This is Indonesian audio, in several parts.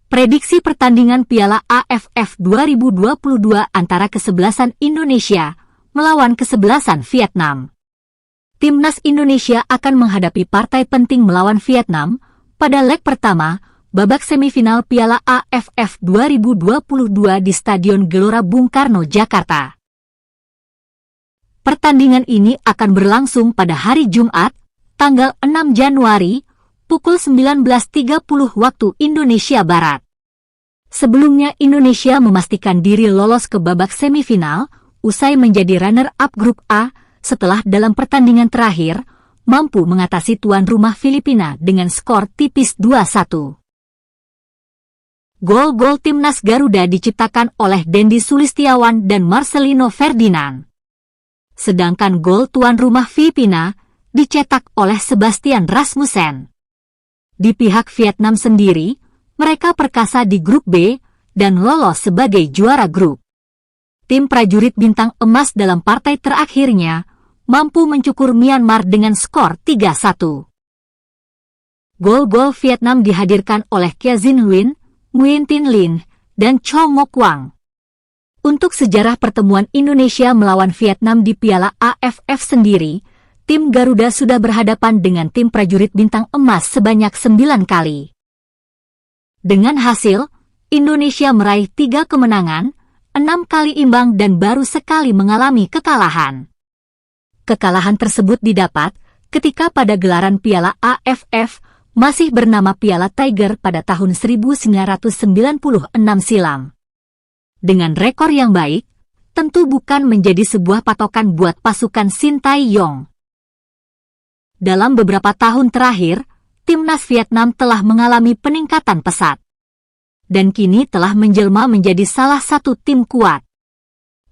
Prediksi pertandingan Piala AFF 2022 antara kesebelasan Indonesia melawan kesebelasan Vietnam. Timnas Indonesia akan menghadapi partai penting melawan Vietnam pada leg pertama babak semifinal Piala AFF 2022 di Stadion Gelora Bung Karno, Jakarta. Pertandingan ini akan berlangsung pada hari Jumat, tanggal 6 Januari, pukul 19.30 waktu Indonesia Barat. Sebelumnya Indonesia memastikan diri lolos ke babak semifinal usai menjadi runner-up grup A setelah dalam pertandingan terakhir mampu mengatasi tuan rumah Filipina dengan skor tipis 2-1. Gol-gol timnas Garuda diciptakan oleh Dendi Sulistiawan dan Marcelino Ferdinand. Sedangkan gol tuan rumah Filipina dicetak oleh Sebastian Rasmussen. Di pihak Vietnam sendiri, mereka perkasa di grup B dan lolos sebagai juara grup. Tim prajurit bintang emas dalam partai terakhirnya mampu mencukur Myanmar dengan skor 3-1. Gol-gol Vietnam dihadirkan oleh Kia Zin Nguyen, Nguyen Tin Linh, dan Cho Ngoc Quang. Untuk sejarah pertemuan Indonesia melawan Vietnam di Piala AFF sendiri, tim Garuda sudah berhadapan dengan tim prajurit bintang emas sebanyak 9 kali. Dengan hasil, Indonesia meraih 3 kemenangan, 6 kali imbang dan baru sekali mengalami kekalahan. Kekalahan tersebut didapat ketika pada gelaran Piala AFF masih bernama Piala Tiger pada tahun 1996 silam. Dengan rekor yang baik, tentu bukan menjadi sebuah patokan buat pasukan Sintayong. Dalam beberapa tahun terakhir, timnas Vietnam telah mengalami peningkatan pesat. Dan kini telah menjelma menjadi salah satu tim kuat.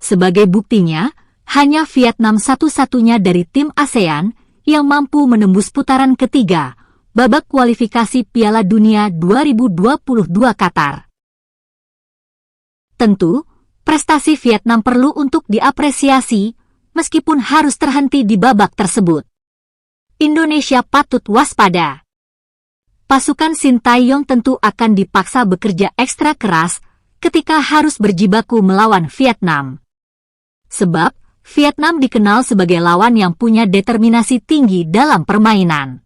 Sebagai buktinya, hanya Vietnam satu-satunya dari tim ASEAN yang mampu menembus putaran ketiga, babak kualifikasi Piala Dunia 2022 Qatar. Tentu, prestasi Vietnam perlu untuk diapresiasi, meskipun harus terhenti di babak tersebut. Indonesia patut waspada. Pasukan Sintayong tentu akan dipaksa bekerja ekstra keras ketika harus berjibaku melawan Vietnam. Sebab, Vietnam dikenal sebagai lawan yang punya determinasi tinggi dalam permainan.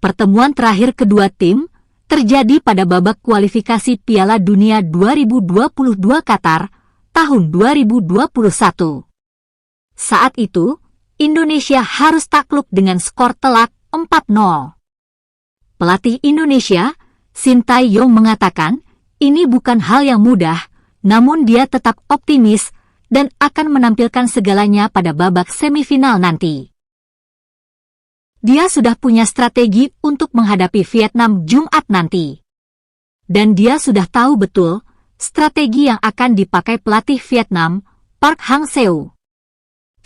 Pertemuan terakhir kedua tim terjadi pada babak kualifikasi Piala Dunia 2022 Qatar tahun 2021. Saat itu, Indonesia harus takluk dengan skor telak 4-0. Pelatih Indonesia, Sintayong mengatakan, ini bukan hal yang mudah, namun dia tetap optimis dan akan menampilkan segalanya pada babak semifinal nanti. Dia sudah punya strategi untuk menghadapi Vietnam Jumat nanti. Dan dia sudah tahu betul strategi yang akan dipakai pelatih Vietnam, Park Hang-seo.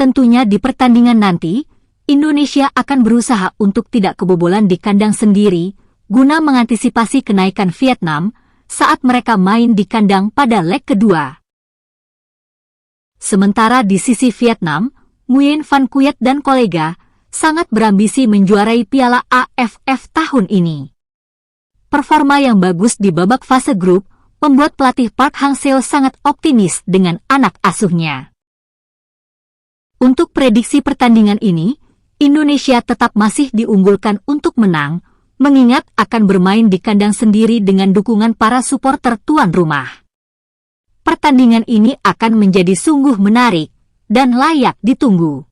Tentunya di pertandingan nanti, Indonesia akan berusaha untuk tidak kebobolan di kandang sendiri, guna mengantisipasi kenaikan Vietnam saat mereka main di kandang pada leg kedua. Sementara di sisi Vietnam, Nguyen Van Quyet dan kolega sangat berambisi menjuarai Piala AFF tahun ini. Performa yang bagus di babak fase grup membuat pelatih Park Hang-seo sangat optimis dengan anak asuhnya. Untuk prediksi pertandingan ini, Indonesia tetap masih diunggulkan untuk menang, mengingat akan bermain di kandang sendiri dengan dukungan para supporter tuan rumah. Pertandingan ini akan menjadi sungguh menarik dan layak ditunggu.